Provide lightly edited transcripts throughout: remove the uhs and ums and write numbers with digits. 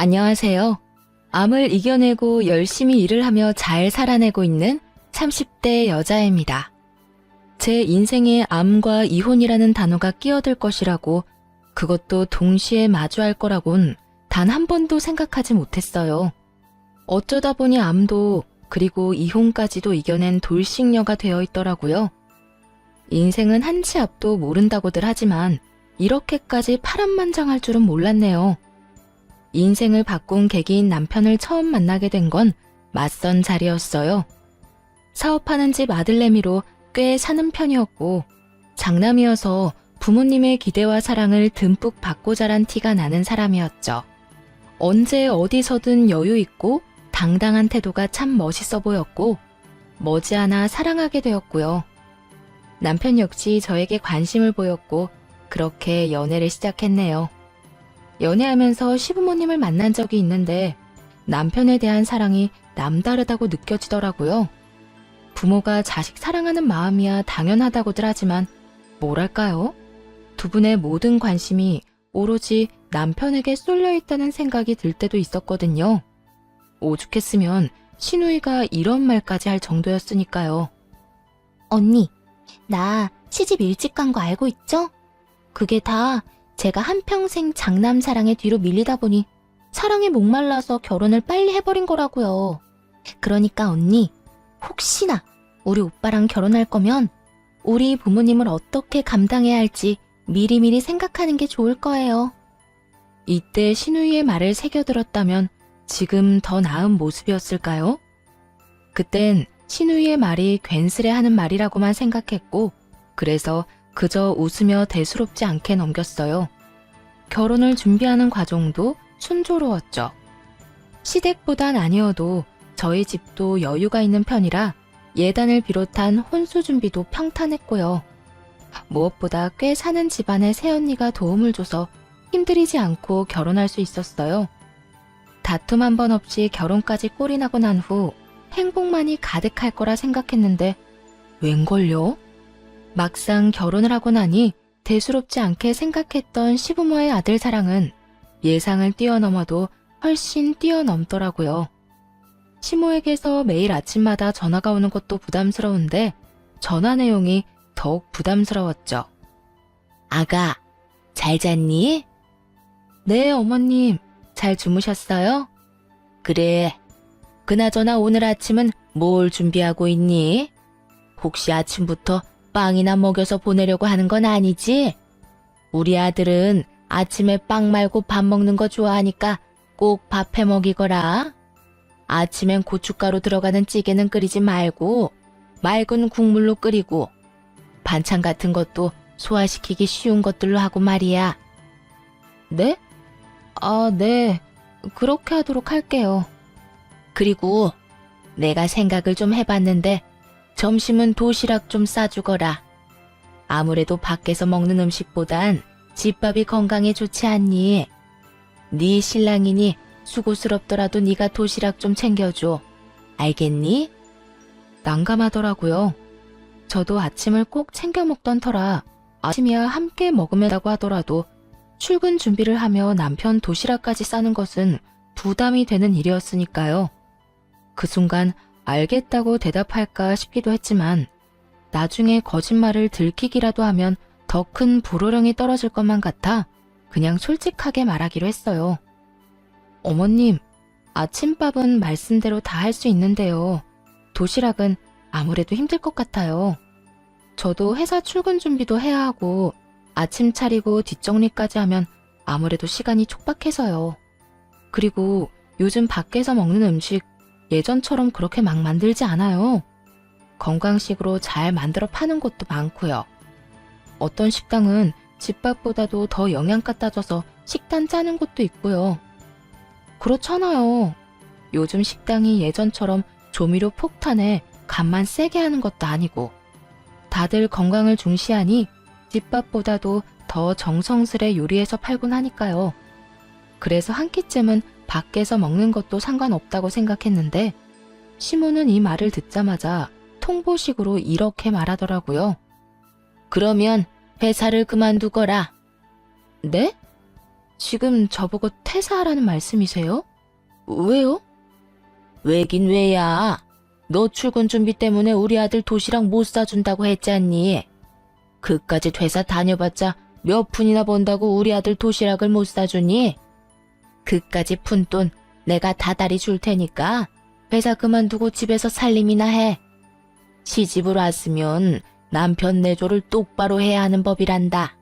안녕하세요. 암을 이겨내고 열심히 일을 하며 잘 살아내고 있는 30대 여자입니다. 제 인생에 암과 이혼이라는 단어가 끼어들 것이라고, 그것도 동시에 마주할 거라곤 단 한 번도 생각하지 못했어요. 어쩌다 보니 암도 그리고 이혼까지도 이겨낸 돌싱녀가 되어 있더라고요. 인생은 한 치 앞도 모른다고들 하지만 이렇게까지 파란만장할 줄은 몰랐네요. 인생을 바꾼 계기인 남편을 처음 만나게 된 건 맞선 자리였어요. 사업하는 집 아들내미로 꽤 사는 편이었고, 장남이어서 부모님의 기대와 사랑을 듬뿍 받고 자란 티가 나는 사람이었죠. 언제 어디서든 여유 있고 당당한 태도가 참 멋있어 보였고, 머지않아 사랑하게 되었고요. 남편 역시 저에게 관심을 보였고, 그렇게 연애를 시작했네요. 연애하면서 시부모님을 만난 적이 있는데 남편에 대한 사랑이 남다르다고 느껴지더라고요. 부모가 자식 사랑하는 마음이야 당연하다고들 하지만 뭐랄까요? 두 분의 모든 관심이 오로지 남편에게 쏠려 있다는 생각이 들 때도 있었거든요. 오죽했으면 시누이가 이런 말까지 할 정도였으니까요. 언니, 나 시집 일찍 간 거 알고 있죠? 그게 다 제가 한평생 장남 사랑에 뒤로 밀리다 보니 사랑에 목말라서 결혼을 빨리 해버린 거라고요. 그러니까 언니, 혹시나 우리 오빠랑 결혼할 거면 우리 부모님을 어떻게 감당해야 할지 미리미리 생각하는 게 좋을 거예요. 이때 시누이의 말을 새겨들었다면 지금 더 나은 모습이었을까요? 그땐 시누이의 말이 괜스레 하는 말이라고만 생각했고, 그래서 그저 웃으며 대수롭지 않게 넘겼어요. 결혼을 준비하는 과정도 순조로웠죠. 시댁보단 아니어도 저희 집도 여유가 있는 편이라 예단을 비롯한 혼수 준비도 평탄했고요. 무엇보다 꽤 사는 집안의 새언니가 도움을 줘서 힘들이지 않고 결혼할 수 있었어요. 다툼 한 번 없이 결혼까지 꼴이 나고 난 후 행복만이 가득할 거라 생각했는데 웬걸요? 막상 결혼을 하고 나니 대수롭지 않게 생각했던 시부모의 아들 사랑은 예상을 뛰어넘어도 훨씬 뛰어넘더라고요. 시모에게서 매일 아침마다 전화가 오는 것도 부담스러운데 전화 내용이 더욱 부담스러웠죠. 아가, 잘 잤니? 네, 어머님. 잘 주무셨어요? 그래. 그나저나 오늘 아침은 뭘 준비하고 있니? 혹시 아침부터 빵이나 먹여서 보내려고 하는 건 아니지? 우리 아들은 아침에 빵 말고 밥 먹는 거 좋아하니까 꼭 밥해 먹이거라. 아침엔 고춧가루 들어가는 찌개는 끓이지 말고 맑은 국물로 끓이고 반찬 같은 것도 소화시키기 쉬운 것들로 하고 말이야. 네? 네. 그렇게 하도록 할게요. 그리고 내가 생각을 좀 해봤는데 점심은 도시락 좀 싸주거라. 아무래도 밖에서 먹는 음식보단 집밥이 건강에 좋지 않니? 네 신랑이니 수고스럽더라도 네가 도시락 좀 챙겨줘. 알겠니? 난감하더라고요. 저도 아침을 꼭 챙겨 먹던 터라 아침이야 함께 먹으면다고 하더라도 출근 준비를 하며 남편 도시락까지 싸는 것은 부담이 되는 일이었으니까요. 그 순간 알겠다고 대답할까 싶기도 했지만 나중에 거짓말을 들키기라도 하면 더 큰 불호령이 떨어질 것만 같아 그냥 솔직하게 말하기로 했어요. 어머님, 아침밥은 말씀대로 다 할 수 있는데요. 도시락은 아무래도 힘들 것 같아요. 저도 회사 출근 준비도 해야 하고 아침 차리고 뒷정리까지 하면 아무래도 시간이 촉박해서요. 그리고 요즘 밖에서 먹는 음식 예전처럼 그렇게 막 만들지 않아요. 건강식으로 잘 만들어 파는 곳도 많고요. 어떤 식당은 집밥보다도 더 영양가 따져서 식단 짜는 곳도 있고요. 그렇잖아요. 요즘 식당이 예전처럼 조미료 폭탄에 간만 세게 하는 것도 아니고 다들 건강을 중시하니 집밥보다도 더 정성스레 요리해서 팔곤 하니까요. 그래서 한 끼쯤은 밖에서 먹는 것도 상관없다고 생각했는데 시모는 이 말을 듣자마자 통보식으로 이렇게 말하더라고요. 그러면 회사를 그만두거라. 네? 지금 저보고 퇴사하라는 말씀이세요? 왜요? 왜긴 왜야. 너 출근 준비 때문에 우리 아들 도시락 못 사준다고 했잖니. 그까지 퇴사 다녀봤자 몇 푼이나 번다고 우리 아들 도시락을 못 사주니? 그까지 푼 돈 내가 다달이 줄 테니까 회사 그만두고 집에서 살림이나 해. 시집을 왔으면 남편 내조를 똑바로 해야 하는 법이란다.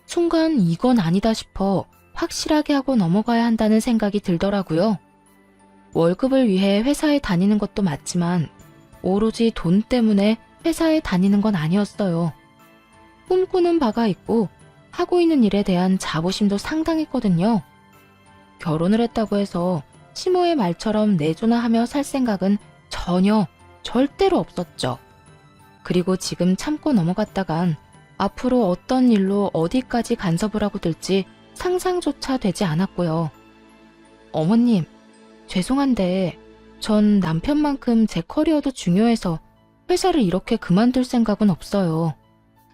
순간 이건 아니다 싶어 확실하게 하고 넘어가야 한다는 생각이 들더라고요. 월급을 위해 회사에 다니는 것도 맞지만 오로지 돈 때문에 회사에 다니는 건 아니었어요. 꿈꾸는 바가 있고 하고 있는 일에 대한 자부심도 상당했거든요. 결혼을 했다고 해서 시모의 말처럼 내조나 하며 살 생각은 전혀 절대로 없었죠. 그리고 지금 참고 넘어갔다간 앞으로 어떤 일로 어디까지 간섭을 하고 들지 상상조차 되지 않았고요. 어머님, 죄송한데 전 남편만큼 제 커리어도 중요해서 회사를 이렇게 그만둘 생각은 없어요.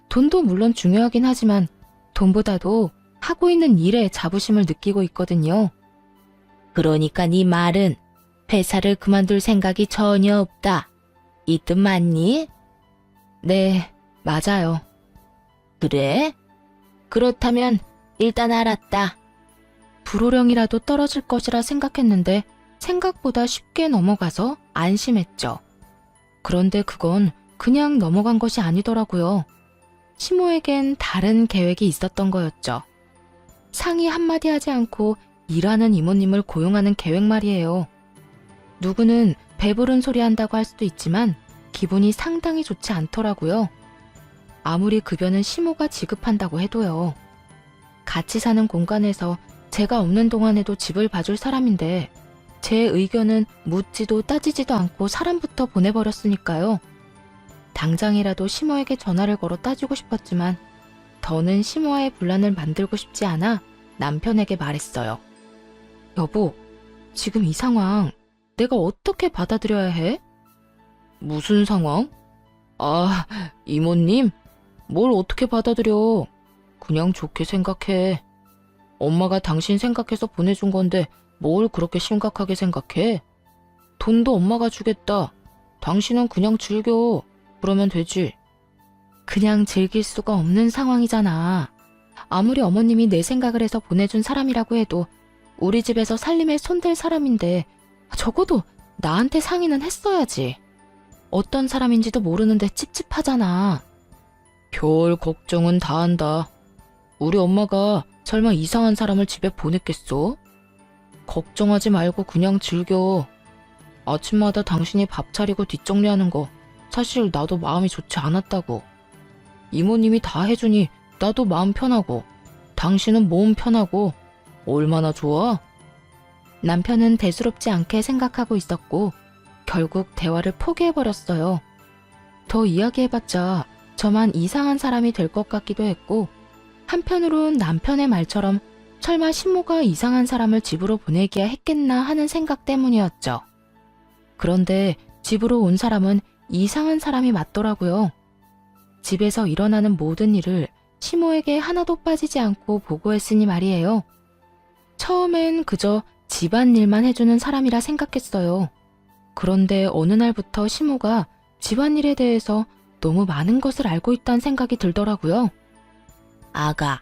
돈도 물론 중요하긴 하지만 돈보다도 하고 있는 일에 자부심을 느끼고 있거든요. 그러니까 네 말은 회사를 그만둘 생각이 전혀 없다. 이 뜻 맞니? 네, 맞아요. 그래? 그렇다면 일단 알았다. 불호령이라도 떨어질 것이라 생각했는데 생각보다 쉽게 넘어가서 안심했죠. 그런데 그건 그냥 넘어간 것이 아니더라고요. 시모에겐 다른 계획이 있었던 거였죠. 상의 한마디 하지 않고 일하는 이모님을 고용하는 계획 말이에요. 누구는 배부른 소리 한다고 할 수도 있지만 기분이 상당히 좋지 않더라고요. 아무리 급여는 시모가 지급한다고 해도요. 같이 사는 공간에서 제가 없는 동안에도 집을 봐줄 사람인데 제 의견은 묻지도 따지지도 않고 사람부터 보내버렸으니까요. 당장이라도 시모에게 전화를 걸어 따지고 싶었지만 더는 시모와의 분란을 만들고 싶지 않아 남편에게 말했어요. 여보, 지금 이 상황 내가 어떻게 받아들여야 해? 무슨 상황? 아, 이모님, 뭘 어떻게 받아들여? 그냥 좋게 생각해. 엄마가 당신 생각해서 보내준 건데 뭘 그렇게 심각하게 생각해? 돈도 엄마가 주겠다. 당신은 그냥 즐겨. 그러면 되지. 그냥 즐길 수가 없는 상황이잖아. 아무리 어머님이 내 생각을 해서 보내준 사람이라고 해도 우리 집에서 살림에 손댈 사람인데 적어도 나한테 상의는 했어야지. 어떤 사람인지도 모르는데 찝찝하잖아. 별 걱정은 다 한다. 우리 엄마가 설마 이상한 사람을 집에 보냈겠어? 걱정하지 말고 그냥 즐겨. 아침마다 당신이 밥 차리고 뒷정리하는 거 사실 나도 마음이 좋지 않았다고. 이모님이 다 해주니 나도 마음 편하고 당신은 몸 편하고 얼마나 좋아? 남편은 대수롭지 않게 생각하고 있었고 결국 대화를 포기해버렸어요. 더 이야기해봤자 저만 이상한 사람이 될 것 같기도 했고 한편으론 남편의 말처럼 설마 신모가 이상한 사람을 집으로 보내기야 했겠나 하는 생각 때문이었죠. 그런데 집으로 온 사람은 이상한 사람이 맞더라고요. 집에서 일어나는 모든 일을 시모에게 하나도 빠지지 않고 보고했으니 말이에요. 처음엔 그저 집안일만 해주는 사람이라 생각했어요. 그런데 어느 날부터 시모가 집안일에 대해서 너무 많은 것을 알고 있다는 생각이 들더라고요. 아가,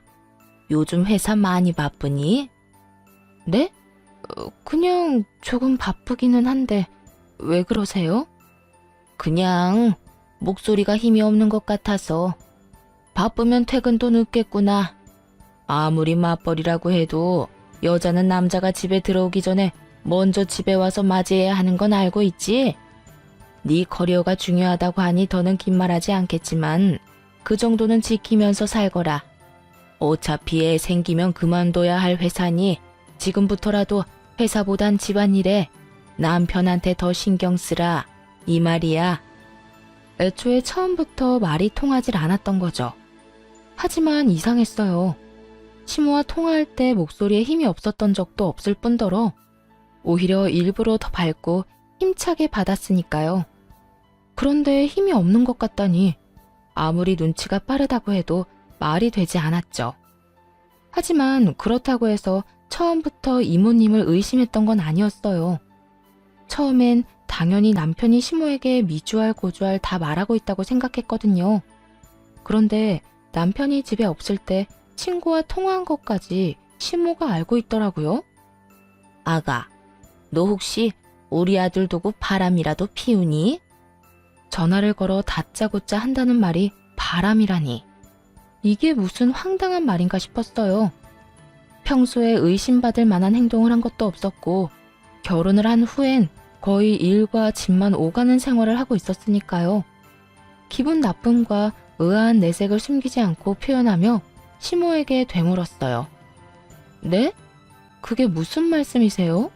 요즘 회사 많이 바쁘니? 네? 그냥 조금 바쁘기는 한데 왜 그러세요? 그냥 목소리가 힘이 없는 것 같아서. 바쁘면 퇴근도 늦겠구나. 아무리 맞벌이라고 해도 여자는 남자가 집에 들어오기 전에 먼저 집에 와서 맞이해야 하는 건 알고 있지? 네 커리어가 중요하다고 하니 더는 긴 말하지 않겠지만 그 정도는 지키면서 살거라. 어차피 애 생기면 그만둬야 할 회사니 지금부터라도 회사보단 집안일에 남편한테 더 신경 쓰라. 이 말이야. 애초에 처음부터 말이 통하질 않았던 거죠. 하지만 이상했어요. 시모와 통화할 때 목소리에 힘이 없었던 적도 없을 뿐더러 오히려 일부러 더 밝고 힘차게 받았으니까요. 그런데 힘이 없는 것 같다니 아무리 눈치가 빠르다고 해도 말이 되지 않았죠. 하지만 그렇다고 해서 처음부터 이모님을 의심했던 건 아니었어요. 처음엔 당연히 남편이 시모에게 미주알 고주알 다 말하고 있다고 생각했거든요. 그런데 남편이 집에 없을 때 친구와 통화한 것까지 시모가 알고 있더라고요. 아가, 너 혹시 우리 아들 두고 바람이라도 피우니? 전화를 걸어 다짜고짜 한다는 말이 바람이라니. 이게 무슨 황당한 말인가 싶었어요. 평소에 의심받을 만한 행동을 한 것도 없었고 결혼을 한 후엔 거의 일과 집만 오가는 생활을 하고 있었으니까요. 기분 나쁨과 의아한 내색을 숨기지 않고 표현하며 시모에게 되물었어요. 네? 그게 무슨 말씀이세요?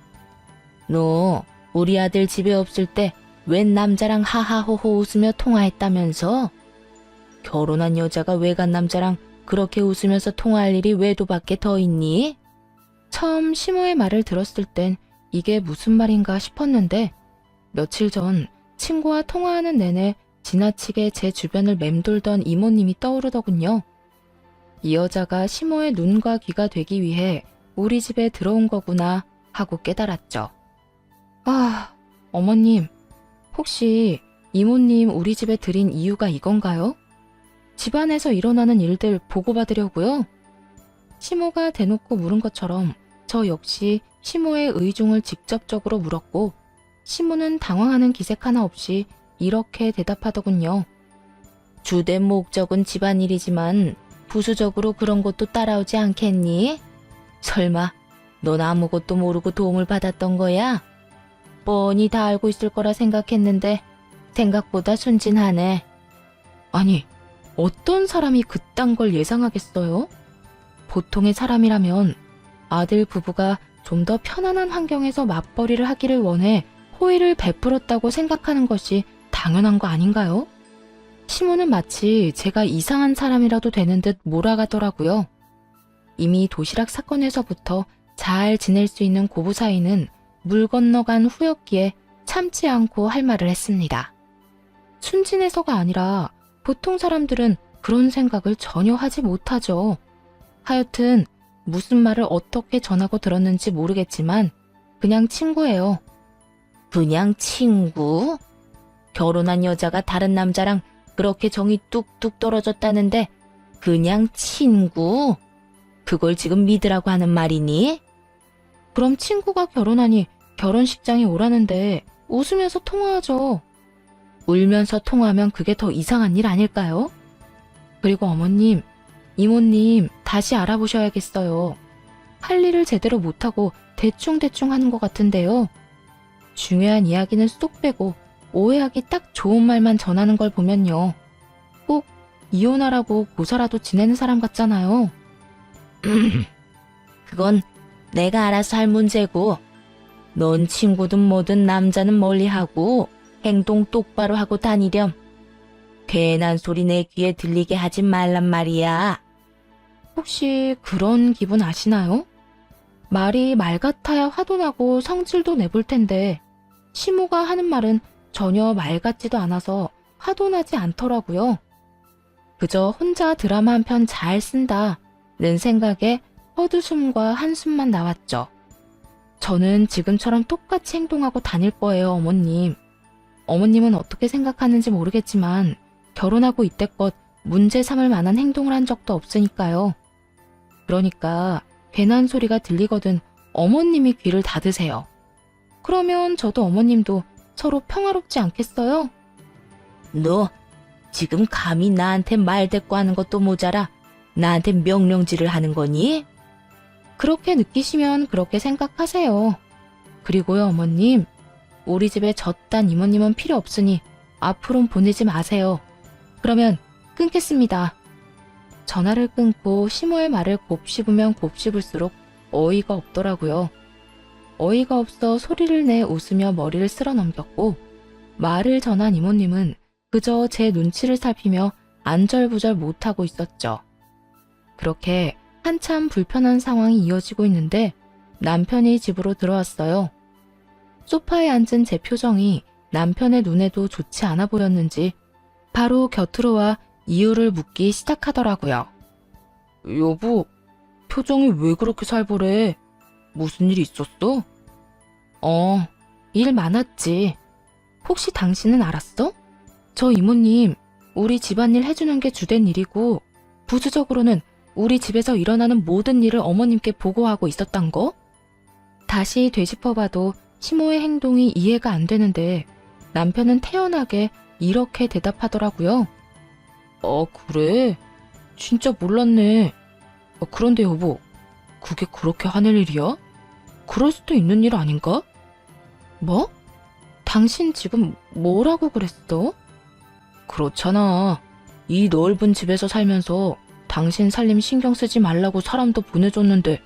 너 우리 아들 집에 없을 때 웬 남자랑 하하호호 웃으며 통화했다면서? 결혼한 여자가 외간 남자랑 그렇게 웃으면서 통화할 일이 외도밖에 더 있니? 처음 시모의 말을 들었을 땐 이게 무슨 말인가 싶었는데 며칠 전 친구와 통화하는 내내 지나치게 제 주변을 맴돌던 이모님이 떠오르더군요. 이 여자가 시모의 눈과 귀가 되기 위해 우리 집에 들어온 거구나 하고 깨달았죠. 아, 어머님, 혹시 이모님 우리 집에 들인 이유가 이건가요? 집안에서 일어나는 일들 보고받으려고요? 시모가 대놓고 물은 것처럼 저 역시 시모의 의중을 직접적으로 물었고 시모는 당황하는 기색 하나 없이 이렇게 대답하더군요. 주된 목적은 집안일이지만 부수적으로 그런 것도 따라오지 않겠니? 설마 넌 아무것도 모르고 도움을 받았던 거야? 뻔히 다 알고 있을 거라 생각했는데 생각보다 순진하네. 아니, 어떤 사람이 그딴 걸 예상하겠어요? 보통의 사람이라면 아들 부부가 좀 더 편안한 환경에서 맞벌이를 하기를 원해 호의를 베풀었다고 생각하는 것이 당연한 거 아닌가요? 시모는 마치 제가 이상한 사람이라도 되는 듯 몰아가더라고요. 이미 도시락 사건에서부터 잘 지낼 수 있는 고부 사이는 물 건너간 후였기에 참지 않고 할 말을 했습니다. 순진해서가 아니라 보통 사람들은 그런 생각을 전혀 하지 못하죠. 하여튼 무슨 말을 어떻게 전하고 들었는지 모르겠지만 그냥 친구예요. 그냥 친구? 결혼한 여자가 다른 남자랑 그렇게 정이 뚝뚝 떨어졌다는데 그냥 친구? 그걸 지금 믿으라고 하는 말이니? 그럼 친구가 결혼하니 결혼식장에 오라는데 웃으면서 통화하죠. 울면서 통화하면 그게 더 이상한 일 아닐까요? 그리고 어머님, 이모님 다시 알아보셔야겠어요. 할 일을 제대로 못하고 대충대충 하는 것 같은데요. 중요한 이야기는 쏙 빼고 오해하기 딱 좋은 말만 전하는 걸 보면요. 꼭 이혼하라고 고사라도 지내는 사람 같잖아요. 그건 내가 알아서 할 문제고 넌 친구든 뭐든 남자는 멀리하고 행동 똑바로 하고 다니렴. 괜한 소리 내 귀에 들리게 하지 말란 말이야. 혹시 그런 기분 아시나요? 말이 말 같아야 화도 나고 성질도 내볼 텐데 시모가 하는 말은 전혀 말 같지도 않아서 화도 나지 않더라고요. 그저 혼자 드라마 한 편 잘 쓴다는 생각에 헛웃음과 한숨만 나왔죠. 저는 지금처럼 똑같이 행동하고 다닐 거예요, 어머님. 어머님은 어떻게 생각하는지 모르겠지만 결혼하고 이때껏 문제 삼을 만한 행동을 한 적도 없으니까요. 그러니까 괜한 소리가 들리거든 어머님이 귀를 닫으세요. 그러면 저도 어머님도 서로 평화롭지 않겠어요? 너 지금 감히 나한테 말대꾸하는 것도 모자라 나한테 명령질을 하는 거니? 그렇게 느끼시면 그렇게 생각하세요. 그리고요, 어머님. 우리 집에 저딴 이모님은 필요 없으니 앞으로는 보내지 마세요. 그러면 끊겠습니다. 전화를 끊고 시모의 말을 곱씹으면 곱씹을수록 어이가 없더라고요. 어이가 없어 소리를 내 웃으며 머리를 쓸어 넘겼고 말을 전한 이모님은 그저 제 눈치를 살피며 안절부절 못하고 있었죠. 그렇게 한참 불편한 상황이 이어지고 있는데 남편이 집으로 들어왔어요. 소파에 앉은 제 표정이 남편의 눈에도 좋지 않아 보였는지 바로 곁으로 와 이유를 묻기 시작하더라고요. 여보, 표정이 왜 그렇게 살벌해? 무슨 일 있었어? 일 많았지. 혹시 당신은 알았어? 저 이모님, 우리 집안일 해주는 게 주된 일이고, 부수적으로는 우리 집에서 일어나는 모든 일을 어머님께 보고하고 있었단 거? 다시 되짚어봐도 시모의 행동이 이해가 안 되는데, 남편은 태연하게 이렇게 대답하더라고요. 그래? 진짜 몰랐네. 그런데 여보, 그게 그렇게 화낼 일이야? 그럴 수도 있는 일 아닌가? 뭐? 당신 지금 뭐라고 그랬어? 그렇잖아. 이 넓은 집에서 살면서 당신 살림 신경 쓰지 말라고 사람도 보내줬는데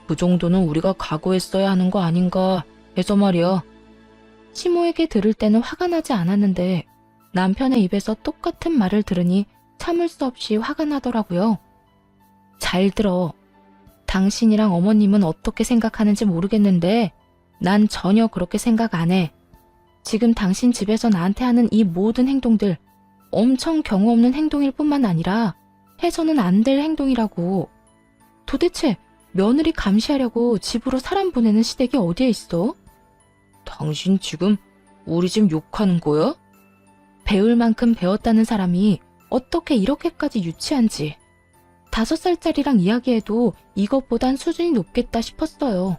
그 정도는 우리가 각오했어야 하는 거 아닌가 해서 말이야. 시모에게 들을 때는 화가 나지 않았는데 남편의 입에서 똑같은 말을 들으니 참을 수 없이 화가 나더라고요. 잘 들어. 당신이랑 어머님은 어떻게 생각하는지 모르겠는데 난 전혀 그렇게 생각 안 해. 지금 당신 집에서 나한테 하는 이 모든 행동들 엄청 경우 없는 행동일 뿐만 아니라 해서는 안 될 행동이라고. 도대체 며느리 감시하려고 집으로 사람 보내는 시댁이 어디에 있어? 당신 지금 우리 집 욕하는 거야? 배울 만큼 배웠다는 사람이 어떻게 이렇게까지 유치한지. 5살짜리랑 이야기해도 이것보단 수준이 높겠다 싶었어요.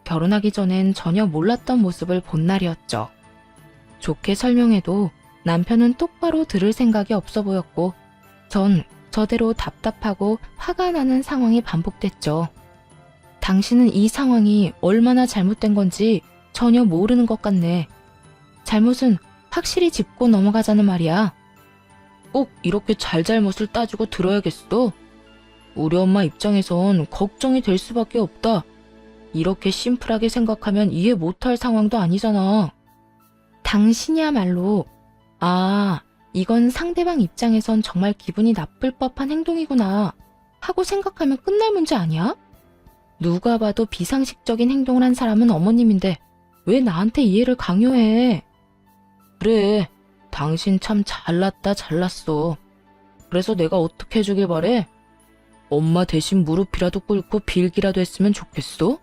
결혼하기 전엔 전혀 몰랐던 모습을 본 날이었죠. 좋게 설명해도 남편은 똑바로 들을 생각이 없어 보였고 전 저대로 답답하고 화가 나는 상황이 반복됐죠. 당신은 이 상황이 얼마나 잘못된 건지 전혀 모르는 것 같네. 잘못은 확실히 짚고 넘어가자는 말이야. 꼭 이렇게 잘잘못을 따지고 들어야겠어? 우리 엄마 입장에선 걱정이 될 수밖에 없다. 이렇게 심플하게 생각하면 이해 못할 상황도 아니잖아. 당신이야말로 이건 상대방 입장에선 정말 기분이 나쁠 법한 행동이구나 하고 생각하면 끝날 문제 아니야? 누가 봐도 비상식적인 행동을 한 사람은 어머님인데 왜 나한테 이해를 강요해? 그래, 당신 참 잘났어. 그래서 내가 어떻게 해주길 바래? 엄마 대신 무릎이라도 꿇고 빌기라도 했으면 좋겠어?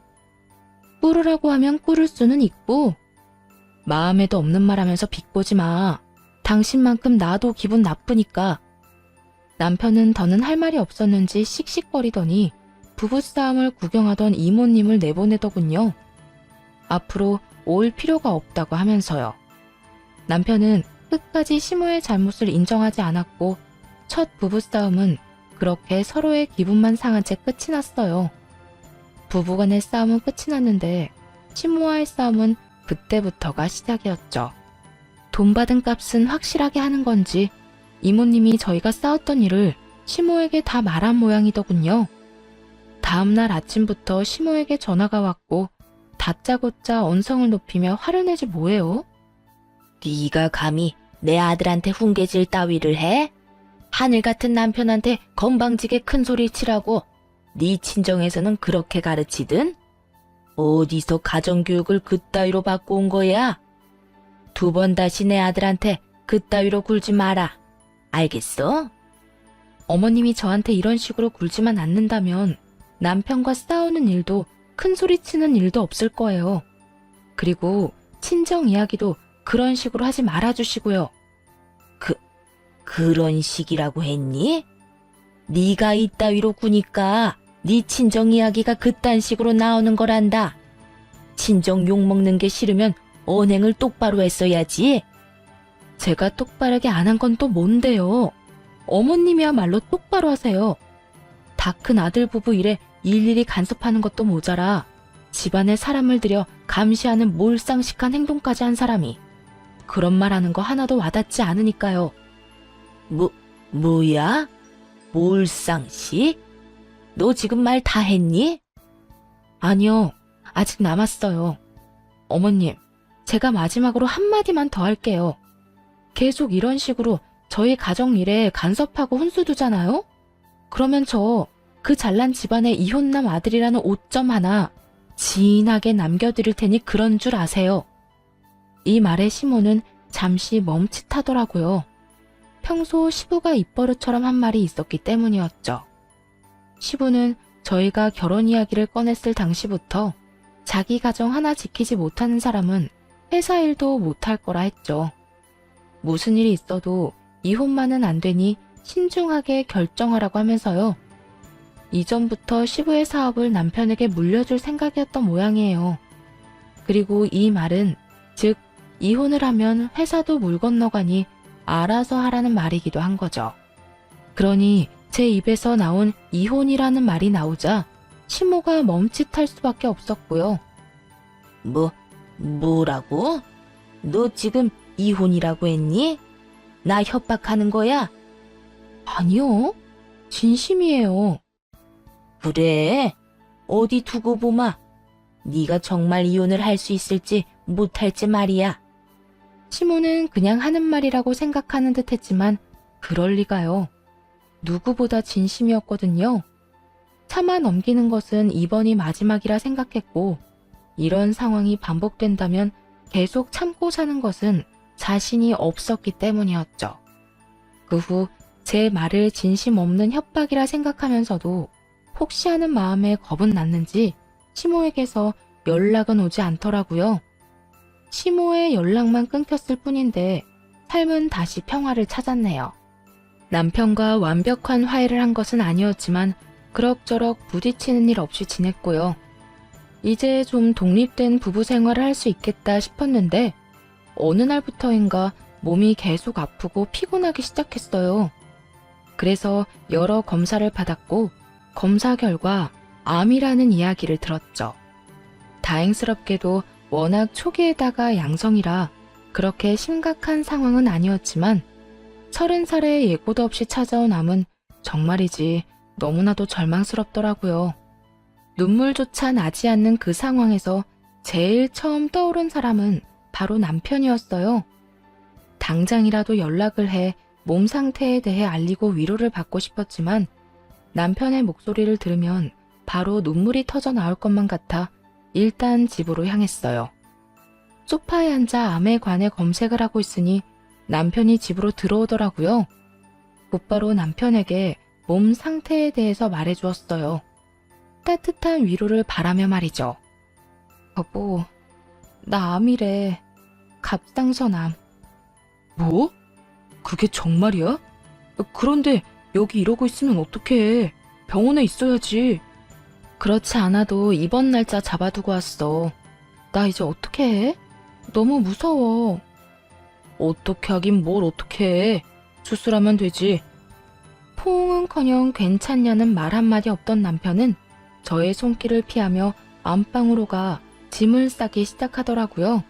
꿇으라고 하면 꿇을 수는 있고 마음에도 없는 말 하면서 비꼬지 마. 당신만큼 나도 기분 나쁘니까. 남편은 더는 할 말이 없었는지 씩씩거리더니 부부싸움을 구경하던 이모님을 내보내더군요. 앞으로 올 필요가 없다고 하면서요. 남편은 끝까지 시모의 잘못을 인정하지 않았고 첫 부부싸움은 그렇게 서로의 기분만 상한 채 끝이 났어요. 부부간의 싸움은 끝이 났는데 시모와의 싸움은 그때부터가 시작이었죠. 돈 받은 값은 확실하게 하는 건지 이모님이 저희가 싸웠던 일을 시모에게 다 말한 모양이더군요. 다음날 아침부터 시모에게 전화가 왔고 다짜고짜 언성을 높이며 화를 내지 뭐해요? 네가 감히 내 아들한테 훈계질 따위를 해? 하늘 같은 남편한테 건방지게 큰 소리 치라고 네 친정에서는 그렇게 가르치든? 어디서 가정교육을 그따위로 받고 온 거야? 2번 다시 내 아들한테 그따위로 굴지 마라. 알겠어? 어머님이 저한테 이런 식으로 굴지만 않는다면 남편과 싸우는 일도 큰 소리 치는 일도 없을 거예요. 그리고 친정 이야기도 그런 식으로 하지 말아주시고요. 그런 식이라고 했니? 네가 이따위로 구니까 네 친정 이야기가 그딴 식으로 나오는 거란다. 친정 욕먹는 게 싫으면 언행을 똑바로 했어야지. 제가 똑바르게 안 한 건 또 뭔데요? 어머님이야말로 똑바로 하세요. 다 큰 아들 부부 일에 일일이 간섭하는 것도 모자라 집안에 사람을 들여 감시하는 몰상식한 행동까지 한 사람이 그런 말 하는 거 하나도 와닿지 않으니까요. 뭐야? 몰상식? 너 지금 말 다 했니? 아니요, 아직 남았어요. 어머님, 제가 마지막으로 한마디만 더 할게요. 계속 이런 식으로 저희 가정 일에 간섭하고 훈수 두잖아요? 그러면 저 그 잘난 집안의 이혼남 아들이라는 오점 하나 진하게 남겨드릴 테니 그런 줄 아세요. 이 말에 시모는 잠시 멈칫하더라고요. 평소 시부가 입버릇처럼 한 말이 있었기 때문이었죠. 시부는 저희가 결혼 이야기를 꺼냈을 당시부터 자기 가정 하나 지키지 못하는 사람은 회사 일도 못할 거라 했죠. 무슨 일이 있어도 이혼만은 안 되니 신중하게 결정하라고 하면서요. 이전부터 시부의 사업을 남편에게 물려줄 생각이었던 모양이에요. 그리고 이 말은 즉 이혼을 하면 회사도 물 건너가니 알아서 하라는 말이기도 한 거죠. 그러니 제 입에서 나온 이혼이라는 말이 나오자 시모가 멈칫할 수밖에 없었고요. 뭐라고? 너 지금 이혼이라고 했니? 나 협박하는 거야? 아니요, 진심이에요. 그래? 어디 두고 보마. 네가 정말 이혼을 할 수 있을지 못할지 말이야. 시모는 그냥 하는 말이라고 생각하는 듯 했지만 그럴 리가요. 누구보다 진심이었거든요. 참아 넘기는 것은 이번이 마지막이라 생각했고 이런 상황이 반복된다면 계속 참고 사는 것은 자신이 없었기 때문이었죠. 그 후 제 말을 진심 없는 협박이라 생각하면서도 혹시 하는 마음에 겁은 났는지 시모에게서 연락은 오지 않더라고요. 시모의 연락만 끊겼을 뿐인데 삶은 다시 평화를 찾았네요. 남편과 완벽한 화해를 한 것은 아니었지만 그럭저럭 부딪히는 일 없이 지냈고요. 이제 좀 독립된 부부 생활을 할 수 있겠다 싶었는데 어느 날부터인가 몸이 계속 아프고 피곤하기 시작했어요. 그래서 여러 검사를 받았고 검사 결과 암이라는 이야기를 들었죠. 다행스럽게도 워낙 초기에다가 양성이라 그렇게 심각한 상황은 아니었지만 30살에 예고도 없이 찾아온 암은 정말이지 너무나도 절망스럽더라고요. 눈물조차 나지 않는 그 상황에서 제일 처음 떠오른 사람은 바로 남편이었어요. 당장이라도 연락을 해 몸 상태에 대해 알리고 위로를 받고 싶었지만 남편의 목소리를 들으면 바로 눈물이 터져 나올 것만 같아 일단 집으로 향했어요. 소파에 앉아 암에 관해 검색을 하고 있으니 남편이 집으로 들어오더라고요. 곧바로 남편에게 몸 상태에 대해서 말해주었어요. 따뜻한 위로를 바라며 말이죠. 여보, 나 암이래. 갑상선암. 뭐? 그게 정말이야? 그런데 여기 이러고 있으면 어떡해. 병원에 있어야지. 그렇지 않아도 입원 날짜 잡아두고 왔어. 나 이제 어떻게 해? 너무 무서워. 어떻게 하긴 뭘 어떻게 해. 수술하면 되지. 포옹은커녕 괜찮냐는 말 한마디 없던 남편은 저의 손길을 피하며 안방으로 가 짐을 싸기 시작하더라고요.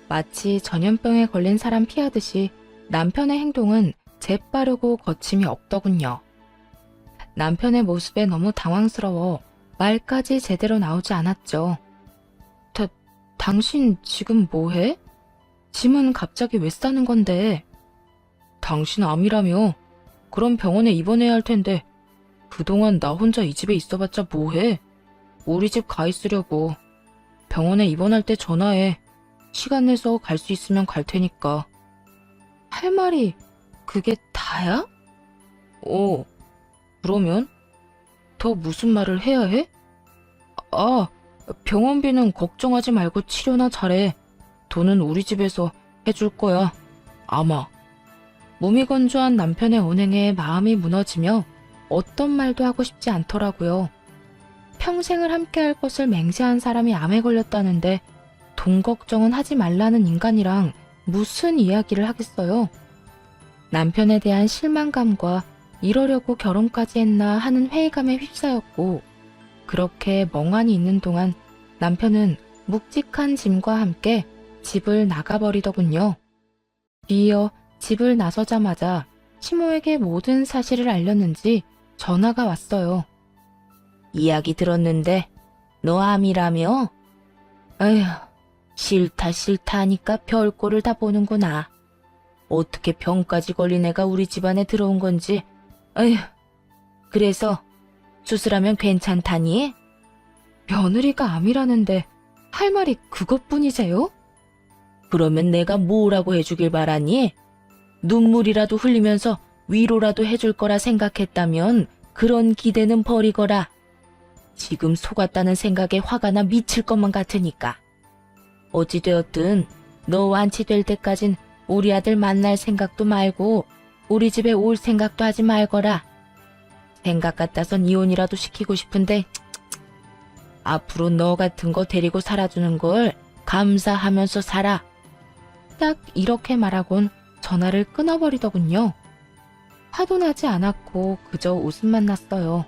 마치 전염병에 걸린 사람 피하듯이 남편의 행동은 재빠르고 거침이 없더군요. 남편의 모습에 너무 당황스러워 말까지 제대로 나오지 않았죠. 당신 지금 뭐해? 짐은 갑자기 왜 싸는 건데? 당신 암이라며? 그럼 병원에 입원해야 할 텐데 그동안 나 혼자 이 집에 있어봤자 뭐해? 우리 집 가 있으려고. 병원에 입원할 때 전화해. 시간 내서 갈 수 있으면 갈 테니까. 할 말이 그게 다야? 그러면? 더 무슨 말을 해야 해? 병원비는 걱정하지 말고 치료나 잘해. 돈은 우리 집에서 해줄 거야. 아마. 몸이 건조한 남편의 언행에 마음이 무너지며 어떤 말도 하고 싶지 않더라고요. 평생을 함께할 것을 맹세한 사람이 암에 걸렸다는데 돈 걱정은 하지 말라는 인간이랑 무슨 이야기를 하겠어요. 남편에 대한 실망감과 이러려고 결혼까지 했나 하는 회의감에 휩싸였고 그렇게 멍하니 있는 동안 남편은 묵직한 짐과 함께 집을 나가버리더군요. 뒤이어 집을 나서자마자 시모에게 모든 사실을 알렸는지 전화가 왔어요. 이야기 들었는데 너 암이라며? 에휴, 싫다 하니까 별꼴을 다 보는구나. 어떻게 병까지 걸린 애가 우리 집안에 들어온 건지. 에휴, 그래서 수술하면 괜찮다니? 며느리가 암이라는데 할 말이 그것뿐이세요? 그러면 내가 뭐라고 해주길 바라니? 눈물이라도 흘리면서 위로라도 해줄 거라 생각했다면 그런 기대는 버리거라. 지금 속았다는 생각에 화가 나 미칠 것만 같으니까. 어찌되었든 너 완치될 때까진 우리 아들 만날 생각도 말고 우리 집에 올 생각도 하지 말거라. 생각 같아선 이혼이라도 시키고 싶은데 앞으로 너 같은 거 데리고 살아주는 걸 감사하면서 살아. 딱 이렇게 말하곤 전화를 끊어버리더군요. 화도 나지 않았고 그저 웃음만 났어요.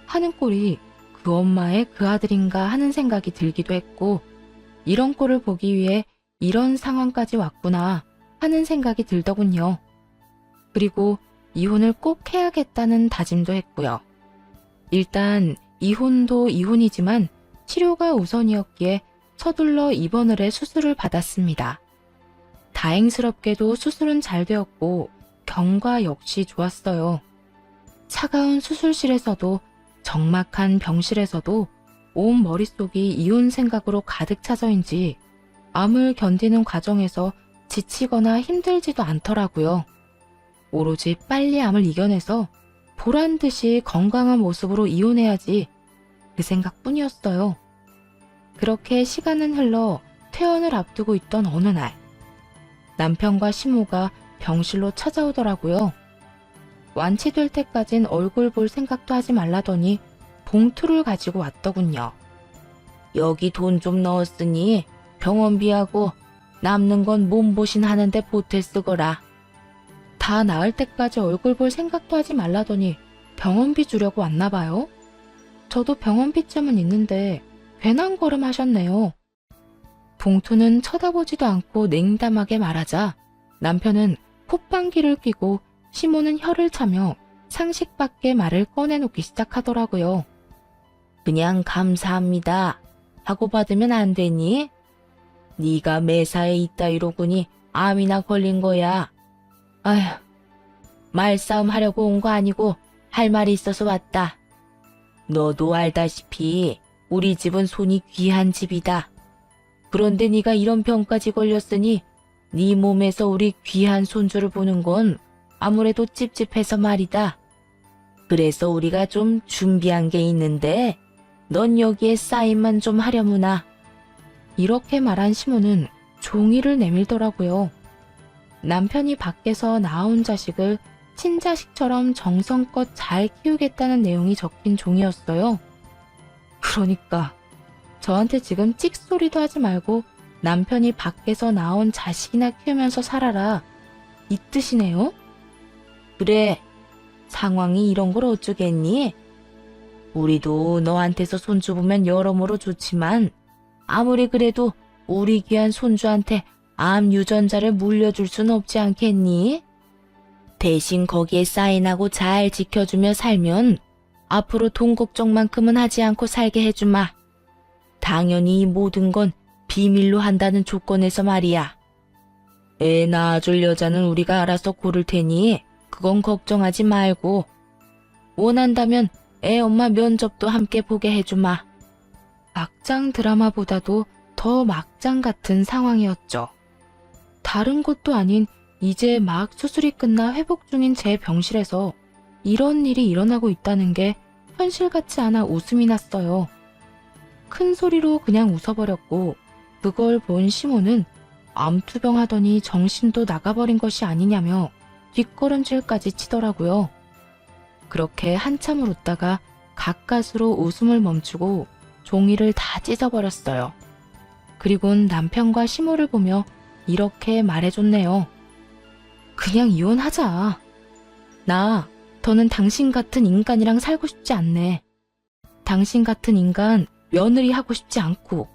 하는 꼴이 그 엄마의 그 아들인가 하는 생각이 들기도 했고, 이런 꼴을 보기 위해 이런 상황까지 왔구나 하는 생각이 들더군요. 그리고 이혼을 꼭 해야겠다는 다짐도 했고요. 일단 이혼도 이혼이지만 치료가 우선이었기에 서둘러 입원을 해 수술을 받았습니다. 다행스럽게도 수술은 잘 되었고 경과 역시 좋았어요. 차가운 수술실에서도 적막한 병실에서도 온 머릿속이 이혼 생각으로 가득 차서인지 암을 견디는 과정에서 지치거나 힘들지도 않더라고요. 오로지 빨리 암을 이겨내서 보란 듯이 건강한 모습으로 이혼해야지 그 생각뿐이었어요. 그렇게 시간은 흘러 퇴원을 앞두고 있던 어느 날, 남편과 시모가 병실로 찾아오더라고요. 완치될 때까진 얼굴 볼 생각도 하지 말라더니 봉투를 가지고 왔더군요. 여기 돈 좀 넣었으니 병원비하고 남는 건 몸보신 하는데 보태 쓰거라. 다 나을 때까지 얼굴 볼 생각도 하지 말라더니 병원비 주려고 왔나 봐요. 저도 병원비쯤은 있는데 괜한 걸음 하셨네요. 봉투는 쳐다보지도 않고 냉담하게 말하자 남편은 콧방귀를 뀌고 시모는 혀를 차며 상식밖에 말을 꺼내놓기 시작하더라고요. 그냥 감사합니다 하고 받으면 안 되니? 네가 매사에 이따위로구니 암이나 걸린 거야. 아휴, 말싸움 하려고 온 거 아니고 할 말이 있어서 왔다. 너도 알다시피 우리 집은 손이 귀한 집이다. 그런데 네가 이런 병까지 걸렸으니 네 몸에서 우리 귀한 손주를 보는 건 아무래도 찝찝해서 말이다. 그래서 우리가 좀 준비한 게 있는데 넌 여기에 사인만 좀 하려무나. 이렇게 말한 시모는 종이를 내밀더라고요. 남편이 밖에서 낳아온 자식을 친자식처럼 정성껏 잘 키우겠다는 내용이 적힌 종이었어요. 그러니까 저한테 지금 찍소리도 하지 말고 남편이 밖에서 낳아온 자식이나 키우면서 살아라, 이 뜻이네요? 그래, 상황이 이런 걸 어쩌겠니? 우리도 너한테서 손주 보면 여러모로 좋지만 아무리 그래도 우리 귀한 손주한테 암 유전자를 물려줄 순 없지 않겠니? 대신 거기에 사인하고 잘 지켜주며 살면 앞으로 돈 걱정만큼은 하지 않고 살게 해주마. 당연히 이 모든 건 비밀로 한다는 조건에서 말이야. 애 낳아줄 여자는 우리가 알아서 고를 테니 그건 걱정하지 말고 원한다면 애 엄마 면접도 함께 보게 해주마. 막장 드라마보다도 더 막장 같은 상황이었죠. 다른 곳도 아닌 이제 막 수술이 끝나 회복 중인 제 병실에서 이런 일이 일어나고 있다는 게 현실 같지 않아 웃음이 났어요. 큰 소리로 그냥 웃어버렸고 그걸 본 시모는 암투병하더니 정신도 나가버린 것이 아니냐며 뒷걸음질까지 치더라고요. 그렇게 한참을 웃다가 가까스로 웃음을 멈추고 종이를 다 찢어버렸어요. 그리곤 남편과 시모를 보며 이렇게 말해줬네요. 그냥 이혼하자. 나 더는 당신 같은 인간이랑 살고 싶지 않네. 당신 같은 인간 며느리 하고 싶지 않고.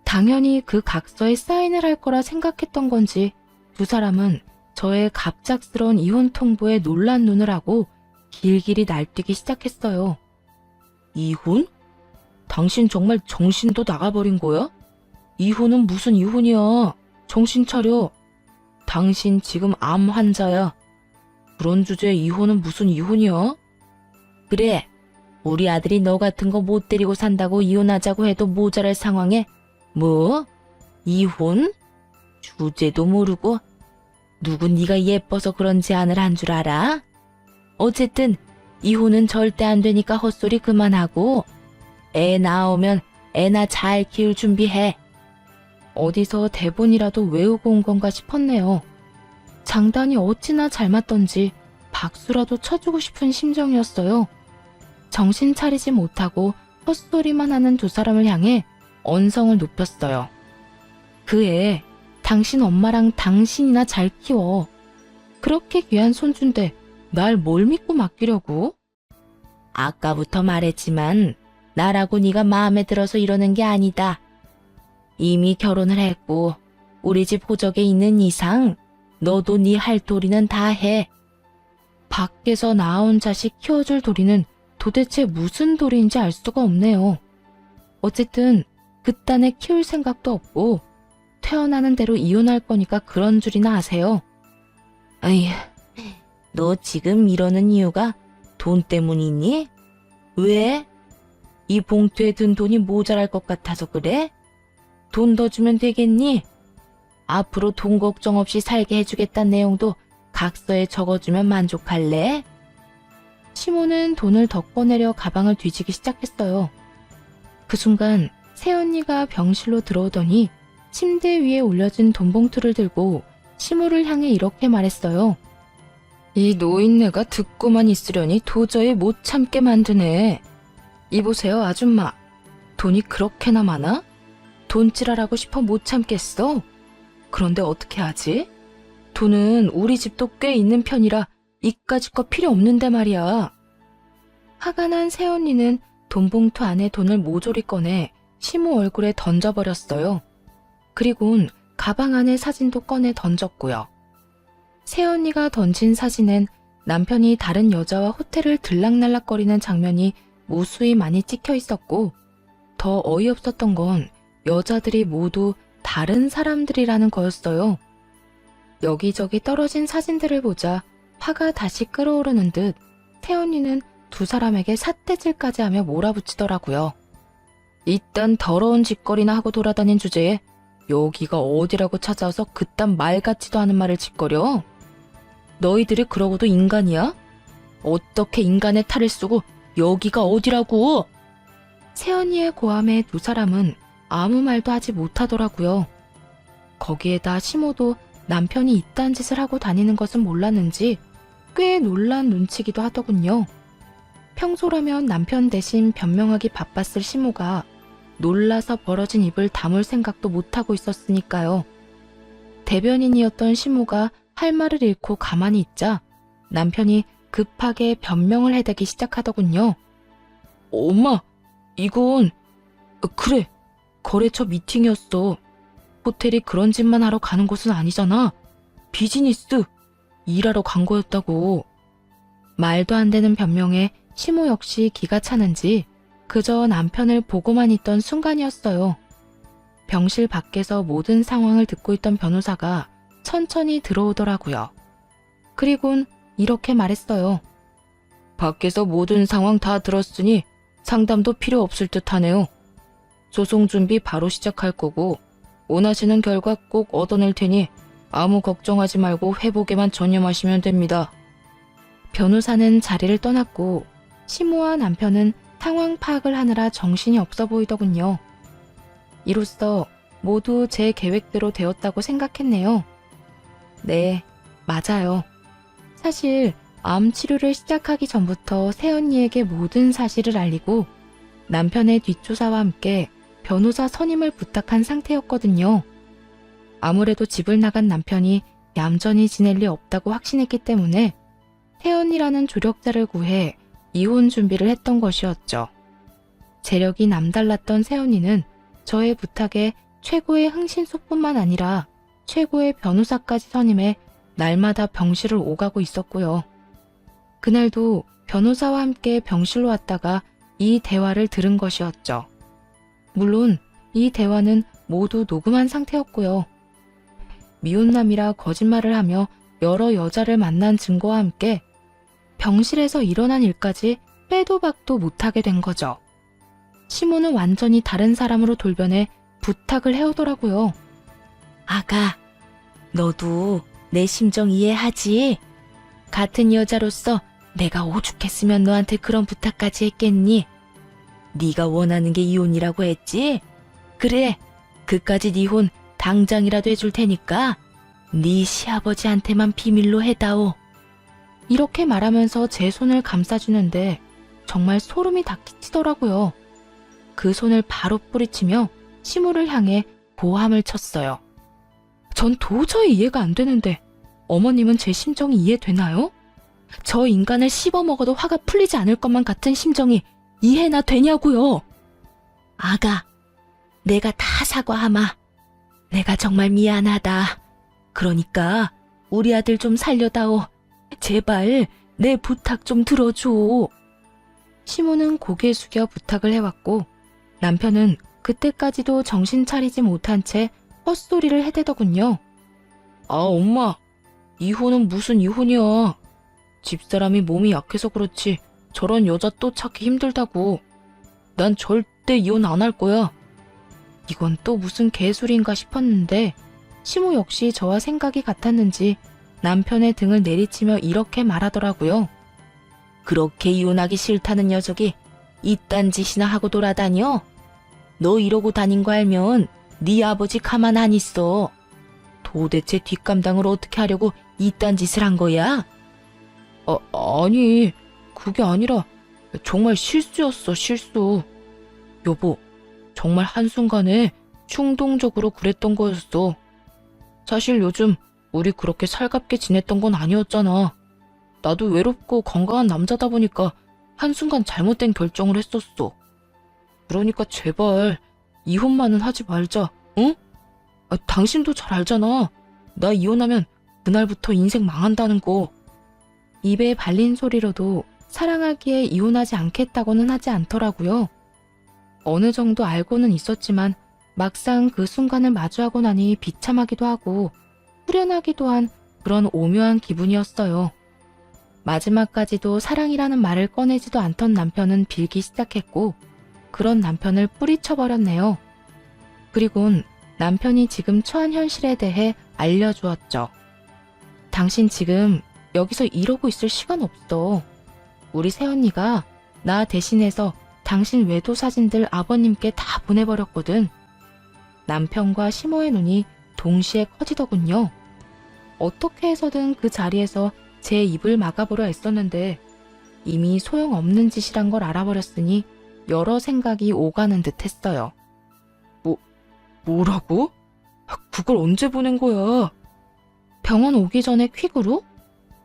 당연히 그 각서에 사인을 할 거라 생각했던 건지 두 사람은 저의 갑작스러운 이혼 통보에 놀란 눈을 하고 길길이 날뛰기 시작했어요. 이혼? 당신 정말 정신도 나가버린 거야? 이혼은 무슨 이혼이야. 정신 차려. 당신 지금 암 환자야. 그런 주제에 이혼은 무슨 이혼이야? 그래, 우리 아들이 너 같은 거 못 데리고 산다고 이혼하자고 해도 모자랄 상황에 뭐? 이혼? 주제도 모르고 누구 네가 예뻐서 그런 제안을 한 줄 알아? 어쨌든 이혼은 절대 안 되니까 헛소리 그만하고 애 나오면 애나 잘 키울 준비해. 어디서 대본이라도 외우고 온 건가 싶었네요. 장단이 어찌나 잘 맞던지 박수라도 쳐주고 싶은 심정이었어요. 정신 차리지 못하고 헛소리만 하는 두 사람을 향해 언성을 높였어요. 그 애, 당신 엄마랑 당신이나 잘 키워. 그렇게 귀한 손주인데 날 뭘 믿고 맡기려고? 아까부터 말했지만 나라고 네가 마음에 들어서 이러는 게 아니다. 이미 결혼을 했고 우리 집 호적에 있는 이상 너도 네 할 도리는 다 해. 밖에서 낳아온 자식 키워줄 도리는 도대체 무슨 도리인지 알 수가 없네요. 어쨌든 그딴 애 키울 생각도 없고 태어나는 대로 이혼할 거니까 그런 줄이나 아세요. 아휴, 너 지금 이러는 이유가 돈 때문이니? 왜? 이 봉투에 든 돈이 모자랄 것 같아서 그래? 돈 더 주면 되겠니? 앞으로 돈 걱정 없이 살게 해주겠다는 내용도 각서에 적어주면 만족할래? 시모는 돈을 더 꺼내려 가방을 뒤지기 시작했어요. 그 순간 새언니가 병실로 들어오더니 침대 위에 올려진 돈봉투를 들고 시모를 향해 이렇게 말했어요. 이 노인네가 듣고만 있으려니 도저히 못 참게 만드네. 이보세요, 아줌마. 돈이 그렇게나 많아? 돈질하라고 싶어 못 참겠어? 그런데 어떻게 하지? 돈은 우리 집도 꽤 있는 편이라 이까짓 거 필요 없는데 말이야. 화가 난 새언니는 돈봉투 안에 돈을 모조리 꺼내 시모 얼굴에 던져버렸어요. 그리곤 가방 안에 사진도 꺼내 던졌고요. 새언니가 던진 사진엔 남편이 다른 여자와 호텔을 들락날락거리는 장면이 무수히 많이 찍혀 있었고, 더 어이없었던 건 여자들이 모두 다른 사람들이라는 거였어요. 여기저기 떨어진 사진들을 보자 화가 다시 끓어오르는 듯 새언니는 두 사람에게 삿대질까지 하며 몰아붙이더라고요. 이딴 더러운 짓거리나 하고 돌아다닌 주제에 여기가 어디라고 찾아와서 그딴 말 같지도 않은 말을 짓거려? 너희들이 그러고도 인간이야? 어떻게 인간의 탈을 쓰고 여기가 어디라고? 새언니의 고함에 두 사람은 아무 말도 하지 못하더라고요. 거기에다 시모도 남편이 이딴 짓을 하고 다니는 것은 몰랐는지 꽤 놀란 눈치기도 하더군요. 평소라면 남편 대신 변명하기 바빴을 시모가 놀라서 벌어진 입을 다물 생각도 못하고 있었으니까요. 대변인이었던 시모가 할 말을 잃고 가만히 있자 남편이 급하게 변명을 해대기 시작하더군요. 엄마, 이건 그래, 거래처 미팅이었어. 호텔이 그런 짓만 하러 가는 곳은 아니잖아. 비즈니스, 일하러 간 거였다고. 말도 안 되는 변명에 시모 역시 기가 차는지 그저 남편을 보고만 있던 순간이었어요. 병실 밖에서 모든 상황을 듣고 있던 변호사가 천천히 들어오더라고요. 그리곤 이렇게 말했어요. 밖에서 모든 상황 다 들었으니 상담도 필요 없을 듯 하네요. 소송 준비 바로 시작할 거고 원하시는 결과 꼭 얻어낼 테니 아무 걱정하지 말고 회복에만 전념하시면 됩니다. 변호사는 자리를 떠났고 시모와 남편은 상황 파악을 하느라 정신이 없어 보이더군요. 이로써 모두 제 계획대로 되었다고 생각했네요. 네, 맞아요. 사실 암 치료를 시작하기 전부터 새언니에게 모든 사실을 알리고 남편의 뒷조사와 함께 변호사 선임을 부탁한 상태였거든요. 아무래도 집을 나간 남편이 얌전히 지낼 리 없다고 확신했기 때문에 새언니라는 조력자를 구해 이혼 준비를 했던 것이었죠. 재력이 남달랐던 새언니는 저의 부탁에 최고의 흥신소뿐만 아니라 최고의 변호사까지 선임해 날마다 병실을 오가고 있었고요. 그날도 변호사와 함께 병실로 왔다가 이 대화를 들은 것이었죠. 물론 이 대화는 모두 녹음한 상태였고요. 미혼남이라 거짓말을 하며 여러 여자를 만난 증거와 함께 병실에서 일어난 일까지 빼도 박도 못하게 된 거죠. 시모는 완전히 다른 사람으로 돌변해 부탁을 해오더라고요. 아가, 너도 내 심정 이해하지? 같은 여자로서 내가 오죽했으면 너한테 그런 부탁까지 했겠니? 네가 원하는 게 이혼이라고 했지? 그래, 그까짓 이혼 당장이라도 해줄 테니까 네 시아버지한테만 비밀로 해다오. 이렇게 말하면서 제 손을 감싸주는데 정말 소름이 다 끼치더라고요. 그 손을 바로 뿌리치며 시모를 향해 고함을 쳤어요. 전 도저히 이해가 안 되는데 어머님은 제 심정이 이해되나요? 저 인간을 씹어먹어도 화가 풀리지 않을 것만 같은 심정이 이해나 되냐고요. 아가, 내가 다 사과하마. 내가 정말 미안하다. 그러니까 우리 아들 좀 살려다오. 제발 내 부탁 좀 들어줘. 시모는 고개 숙여 부탁을 해왔고 남편은 그때까지도 정신 차리지 못한 채 헛소리를 해대더군요. 아, 엄마, 이혼은 무슨 이혼이야. 집사람이 몸이 약해서 그렇지 저런 여자 또 찾기 힘들다고. 난 절대 이혼 안 할 거야. 이건 또 무슨 개소리인가 싶었는데 시모 역시 저와 생각이 같았는지 남편의 등을 내리치며 이렇게 말하더라고요. 그렇게 이혼하기 싫다는 녀석이 이딴 짓이나 하고 돌아다녀? 너 이러고 다닌 거 알면 네 아버지 가만 안 있어. 도대체 뒷감당을 어떻게 하려고 이딴 짓을 한 거야? 아니, 그게 아니라 정말 실수였어, 실수. 여보, 정말 한순간에 충동적으로 그랬던 거였어. 사실 요즘 우리 그렇게 살갑게 지냈던 건 아니었잖아. 나도 외롭고 건강한 남자다 보니까 한순간 잘못된 결정을 했었어. 그러니까 제발 이혼만은 하지 말자, 응? 당신도 잘 알잖아. 나 이혼하면 그날부터 인생 망한다는 거. 입에 발린 소리로도 사랑하기에 이혼하지 않겠다고는 하지 않더라고요. 어느 정도 알고는 있었지만 막상 그 순간을 마주하고 나니 비참하기도 하고 후련하기도 한 그런 오묘한 기분이었어요. 마지막까지도 사랑이라는 말을 꺼내지도 않던 남편은 빌기 시작했고 그런 남편을 뿌리쳐버렸네요. 그리곤 남편이 지금 처한 현실에 대해 알려주었죠. 당신 지금 여기서 이러고 있을 시간 없어. 우리 새언니가 나 대신해서 당신 외도 사진들 아버님께 다 보내버렸거든. 남편과 시모의 눈이 동시에 커지더군요. 어떻게 해서든 그 자리에서 제 입을 막아보려 애썼는데 이미 소용없는 짓이란 걸 알아버렸으니 여러 생각이 오가는 듯 했어요. 뭐라고? 그걸 언제 보낸 거야? 병원 오기 전에 퀵으로?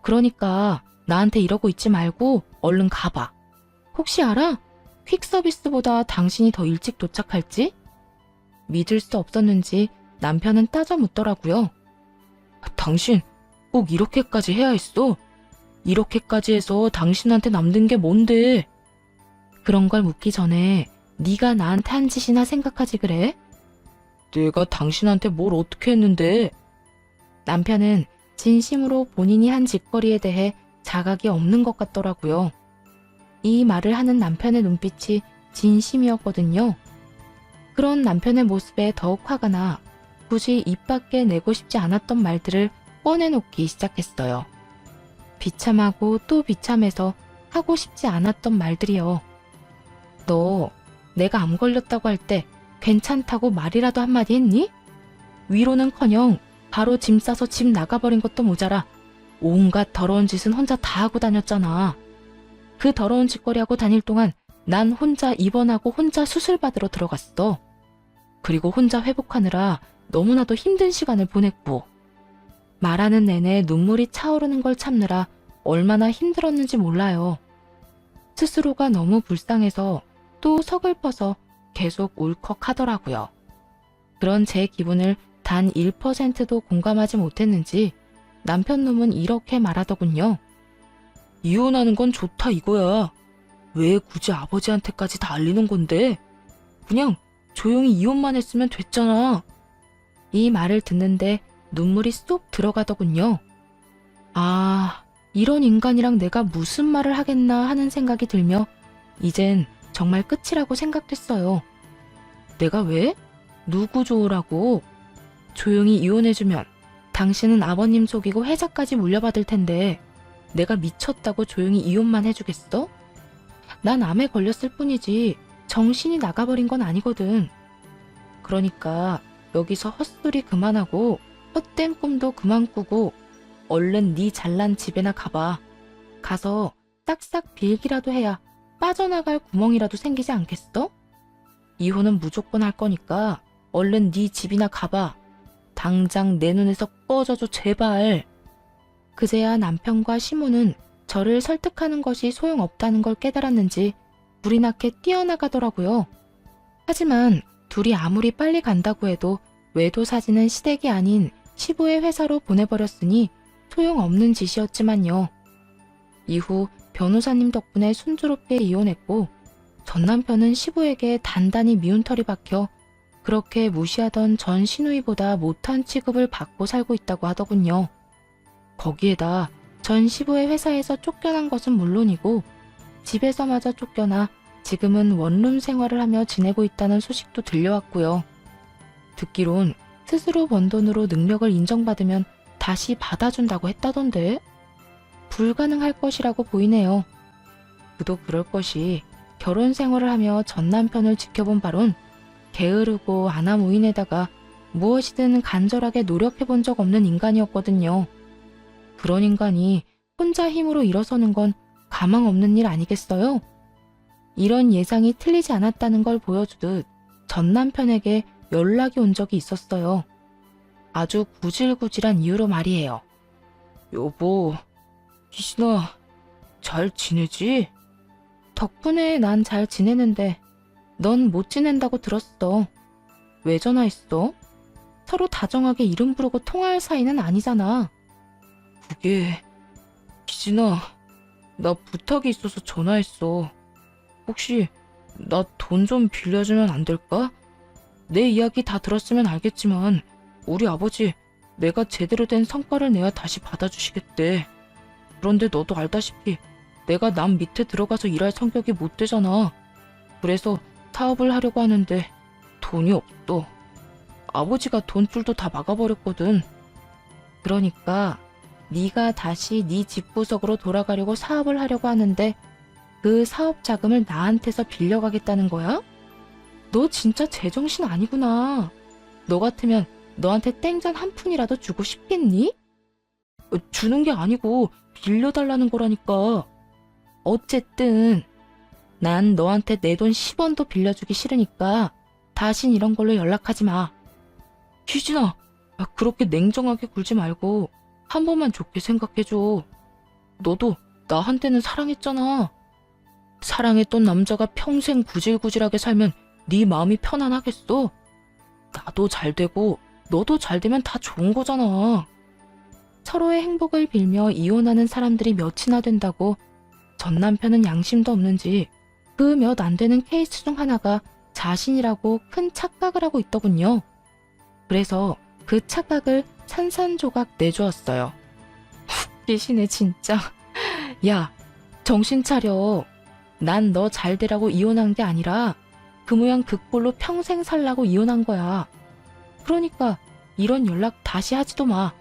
그러니까 나한테 이러고 있지 말고 얼른 가봐. 혹시 알아? 퀵 서비스보다 당신이 더 일찍 도착할지? 믿을 수 없었는지 남편은 따져 묻더라고요. 당신 꼭 이렇게까지 해야 했어? 이렇게까지 해서 당신한테 남는 게 뭔데? 그런 걸 묻기 전에 네가 나한테 한 짓이나 생각하지 그래? 내가 당신한테 뭘 어떻게 했는데? 남편은 진심으로 본인이 한 짓거리에 대해 자각이 없는 것 같더라고요. 이 말을 하는 남편의 눈빛이 진심이었거든요. 그런 남편의 모습에 더욱 화가 나 굳이 입 밖에 내고 싶지 않았던 말들을 꺼내놓기 시작했어요. 비참하고 또 비참해서 하고 싶지 않았던 말들이요. 너 내가 암 걸렸다고 할 때 괜찮다고 말이라도 한마디 했니? 위로는커녕 바로 짐 싸서 집 나가버린 것도 모자라 온갖 더러운 짓은 혼자 다 하고 다녔잖아. 그 더러운 짓거리 하고 다닐 동안 난 혼자 입원하고 혼자 수술받으러 들어갔어. 그리고 혼자 회복하느라 너무나도 힘든 시간을 보냈고 말하는 내내 눈물이 차오르는 걸 참느라 얼마나 힘들었는지 몰라요. 스스로가 너무 불쌍해서 또 서글퍼서 계속 울컥하더라고요. 그런 제 기분을 단 1%도 공감하지 못했는지 남편 놈은 이렇게 말하더군요. 이혼하는 건 좋다 이거야. 왜 굳이 아버지한테까지 다 알리는 건데? 그냥 조용히 이혼만 했으면 됐잖아. 이 말을 듣는데 눈물이 쏙 들어가더군요. 아, 이런 인간이랑 내가 무슨 말을 하겠나 하는 생각이 들며 이젠 정말 끝이라고 생각됐어요. 내가 왜? 누구 좋으라고? 조용히 이혼해주면 당신은 아버님 속이고 회사까지 물려받을 텐데 내가 미쳤다고 조용히 이혼만 해주겠어? 난 암에 걸렸을 뿐이지 정신이 나가버린 건 아니거든. 그러니까 여기서 헛소리 그만하고 헛된 꿈도 그만 꾸고 얼른 네 잘난 집에나 가봐. 가서 싹싹 빌기라도 해야 빠져나갈 구멍이라도 생기지 않겠어? 이혼은 무조건 할 거니까 얼른 네 집이나 가봐. 당장 내 눈에서 꺼져줘 제발. 그제야 남편과 시모는 저를 설득하는 것이 소용없다는 걸 깨달았는지 불이 나게 뛰어나가더라고요. 하지만 둘이 아무리 빨리 간다고 해도 외도 사진은 시댁이 아닌 시부의 회사로 보내버렸으니 소용없는 짓이었지만요. 이후 변호사님 덕분에 순조롭게 이혼했고 전 남편은 시부에게 단단히 미운 털이 박혀 그렇게 무시하던 전 시누이보다 못한 취급을 받고 살고 있다고 하더군요. 거기에다 전 시부의 회사에서 쫓겨난 것은 물론이고 집에서마저 쫓겨나 지금은 원룸 생활을 하며 지내고 있다는 소식도 들려왔고요. 듣기론 스스로 번 돈으로 능력을 인정받으면 다시 받아준다고 했다던데 불가능할 것이라고 보이네요. 그도 그럴 것이 결혼 생활을 하며 전 남편을 지켜본 바론 게으르고 아나무인에다가 무엇이든 간절하게 노력해본 적 없는 인간이었거든요. 그런 인간이 혼자 힘으로 일어서는 건 가망 없는 일 아니겠어요? 이런 예상이 틀리지 않았다는 걸 보여주듯 전 남편에게 연락이 온 적이 있었어요. 아주 구질구질한 이유로 말이에요. 여보, 희진아, 잘 지내지? 덕분에 난 잘 지내는데 넌 못 지낸다고 들었어. 왜 전화했어? 서로 다정하게 이름 부르고 통화할 사이는 아니잖아. 그게, 희진아, 나 부탁이 있어서 전화했어. 혹시 나 돈 좀 빌려주면 안 될까? 내 이야기 다 들었으면 알겠지만 우리 아버지 내가 제대로 된 성과를 내야 다시 받아주시겠대. 그런데 너도 알다시피 내가 남 밑에 들어가서 일할 성격이 못 되잖아. 그래서 사업을 하려고 하는데 돈이 없어. 아버지가 돈줄도 다 막아버렸거든. 그러니까 네가 다시 네 집구석으로 돌아가려고 사업을 하려고 하는데 그 사업 자금을 나한테서 빌려가겠다는 거야? 너 진짜 제정신 아니구나. 너 같으면 너한테 땡전 한 푼이라도 주고 싶겠니? 주는 게 아니고 빌려달라는 거라니까. 어쨌든 난 너한테 내 돈 10원도 빌려주기 싫으니까 다신 이런 걸로 연락하지 마. 희진아, 그렇게 냉정하게 굴지 말고 한 번만 좋게 생각해줘. 너도 나한테는 사랑했잖아. 사랑했던 남자가 평생 구질구질하게 살면 네 마음이 편안하겠어? 나도 잘 되고 너도 잘 되면 다 좋은 거잖아. 서로의 행복을 빌며 이혼하는 사람들이 몇이나 된다고 전 남편은 양심도 없는지 그 몇 안 되는 케이스 중 하나가 자신이라고 큰 착각을 하고 있더군요. 그래서 그 착각을 산산조각 내주었어요. 웃기시네 진짜. 야, 정신 차려. 난 너 잘 되라고 이혼한 게 아니라 그 모양 그 꼴로 평생 살라고 이혼한 거야. 그러니까 이런 연락 다시 하지도 마.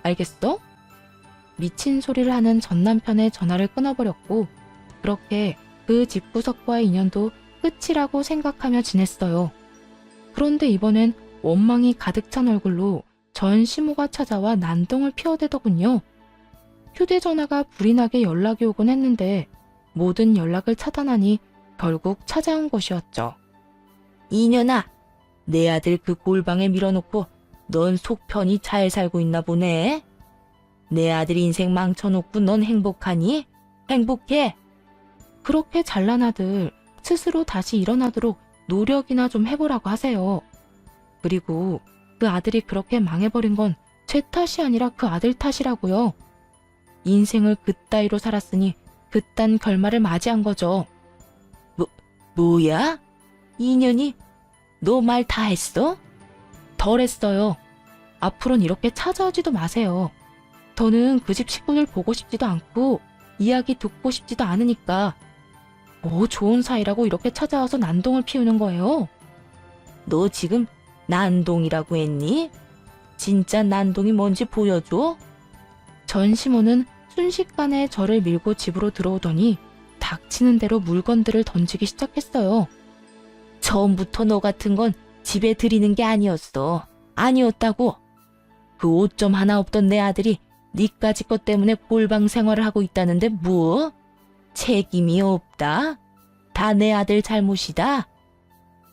알겠어? 미친 소리를 하는 전 남편의 전화를 끊어버렸고 그렇게 그 집구석과의 인연도 끝이라고 생각하며 지냈어요. 그런데 이번엔 원망이 가득 찬 얼굴로 전 시모가 찾아와 난동을 피워대더군요. 휴대전화가 불이 나게 연락이 오곤 했는데 모든 연락을 차단하니 결국 찾아온 것이었죠. 이년아, 내 아들 그 골방에 밀어놓고 넌 속 편히 잘 살고 있나 보네. 내 아들 인생 망쳐놓고 넌 행복하니? 행복해? 그렇게 잘난 아들 스스로 다시 일어나도록 노력이나 좀 해보라고 하세요. 그리고 그 아들이 그렇게 망해버린 건 제 탓이 아니라 그 아들 탓이라고요. 인생을 그따위로 살았으니 그딴 결말을 맞이한 거죠. 뭐야? 이년이? 너 말 다 했어? 덜 했어요. 앞으로는 이렇게 찾아오지도 마세요. 저는 그 집 식구들 보고 싶지도 않고 이야기 듣고 싶지도 않으니까 뭐 좋은 사이라고 이렇게 찾아와서 난동을 피우는 거예요. 너 지금 난동이라고 했니? 진짜 난동이 뭔지 보여줘? 전 시모는 순식간에 저를 밀고 집으로 들어오더니 닥치는 대로 물건들을 던지기 시작했어요. 처음부터 너 같은 건 집에 들이는 게 아니었어. 아니었다고. 그 오점 하나 없던 내 아들이 니까지 것 때문에 골방 생활을 하고 있다는데 뭐? 책임이 없다? 다 내 아들 잘못이다?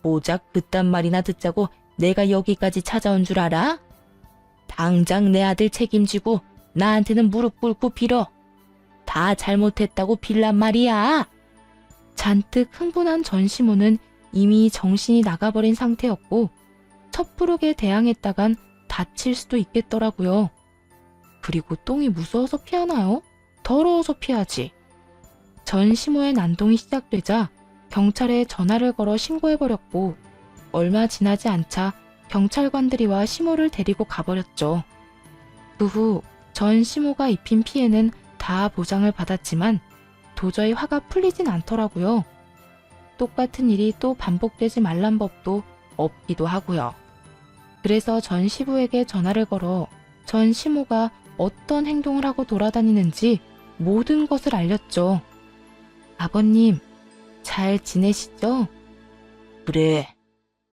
고작 그딴 말이나 듣자고 내가 여기까지 찾아온 줄 알아? 당장 내 아들 책임지고 나한테는 무릎 꿇고 빌어. 다 잘못했다고 빌란 말이야. 잔뜩 흥분한 전시모는 이미 정신이 나가버린 상태였고 섣부르게 대항했다간 다칠 수도 있겠더라고요. 그리고 똥이 무서워서 피하나요? 더러워서 피하지. 전시모의 난동이 시작되자 경찰에 전화를 걸어 신고해버렸고 얼마 지나지 않자 경찰관들이 와 시모를 데리고 가버렸죠. 그 후 전시모가 입힌 피해는 다 보상을 받았지만 도저히 화가 풀리진 않더라고요. 똑같은 일이 또 반복되지 말란 법도 없기도 하고요. 그래서 전 시부에게 전화를 걸어 전 시모가 어떤 행동을 하고 돌아다니는지 모든 것을 알렸죠. 아버님, 잘 지내시죠? 그래,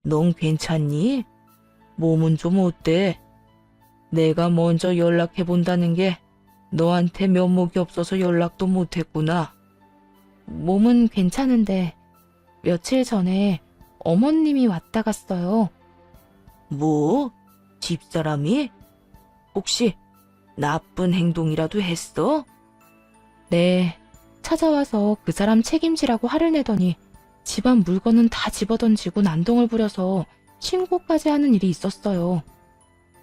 넌 괜찮니? 몸은 좀 어때? 내가 먼저 연락해본다는 게 너한테 면목이 없어서 연락도 못했구나. 몸은 괜찮은데 며칠 전에 어머님이 왔다 갔어요. 뭐? 집사람이? 혹시 나쁜 행동이라도 했어? 네, 찾아와서 그 사람 책임지라고 화를 내더니 집안 물건은 다 집어던지고 난동을 부려서 신고까지 하는 일이 있었어요.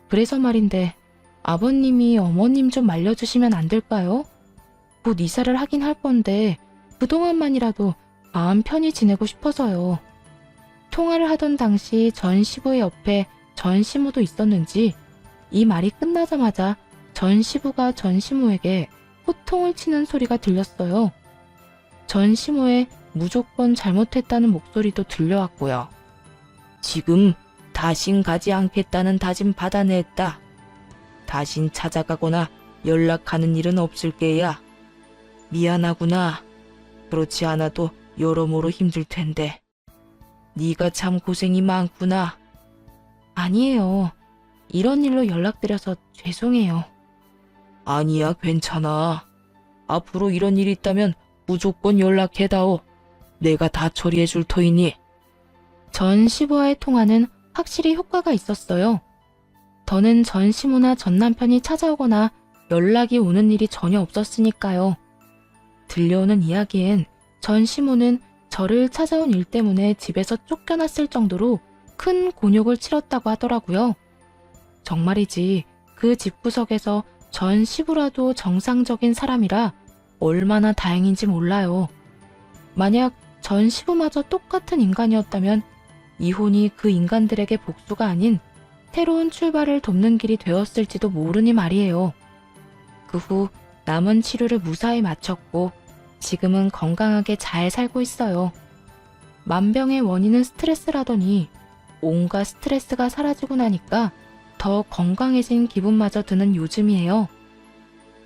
그래서 말인데 아버님이 어머님 좀 말려주시면 안 될까요? 곧 이사를 하긴 할 건데 그동안만이라도 마음 편히 지내고 싶어서요. 통화를 하던 당시 전 시부의 옆에 전 시모도 있었는지 이 말이 끝나자마자 전 시부가 전 시모에게 호통을 치는 소리가 들렸어요. 전 시모의 무조건 잘못했다는 목소리도 들려왔고요. 지금 다신 가지 않겠다는 다짐 받아냈다. 다신 찾아가거나 연락하는 일은 없을 게야. 미안하구나. 그렇지 않아도 여러모로 힘들 텐데. 네가 참 고생이 많구나. 아니에요. 이런 일로 연락드려서 죄송해요. 아니야, 괜찮아. 앞으로 이런 일 있다면 무조건 연락해다오. 내가 다 처리해 줄 터이니. 전 시부와의 통화는 확실히 효과가 있었어요. 더는 전 시모나 전 남편이 찾아오거나 연락이 오는 일이 전혀 없었으니까요. 들려오는 이야기엔 전 시모는 저를 찾아온 일 때문에 집에서 쫓겨났을 정도로 큰 곤욕을 치렀다고 하더라고요. 정말이지 그 집구석에서 전 시부라도 정상적인 사람이라 얼마나 다행인지 몰라요. 만약 전 시부마저 똑같은 인간이었다면 이혼이 그 인간들에게 복수가 아닌 새로운 출발을 돕는 길이 되었을지도 모르니 말이에요. 그 후 남은 치료를 무사히 마쳤고 지금은 건강하게 잘 살고 있어요. 만병의 원인은 스트레스라더니 온갖 스트레스가 사라지고 나니까 더 건강해진 기분마저 드는 요즘이에요.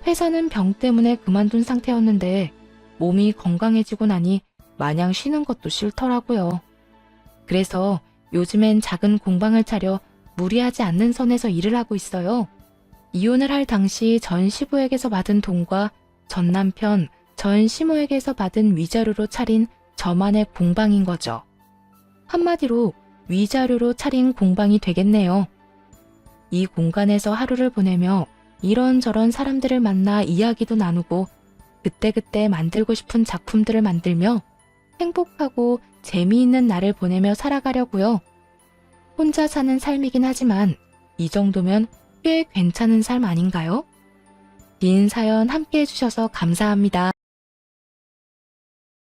회사는 병 때문에 그만둔 상태였는데 몸이 건강해지고 나니 마냥 쉬는 것도 싫더라고요. 그래서 요즘엔 작은 공방을 차려 무리하지 않는 선에서 일을 하고 있어요. 이혼을 할 당시 전 시부에게서 받은 돈과 전 남편, 전 시모에게서 받은 위자료로 차린 저만의 공방인 거죠. 한마디로 위자료로 차린 공방이 되겠네요. 이 공간에서 하루를 보내며 이런저런 사람들을 만나 이야기도 나누고 그때그때 만들고 싶은 작품들을 만들며 행복하고 재미있는 날을 보내며 살아가려고요. 혼자 사는 삶이긴 하지만 이 정도면 꽤 괜찮은 삶 아닌가요? 긴 사연 함께 해주셔서 감사합니다.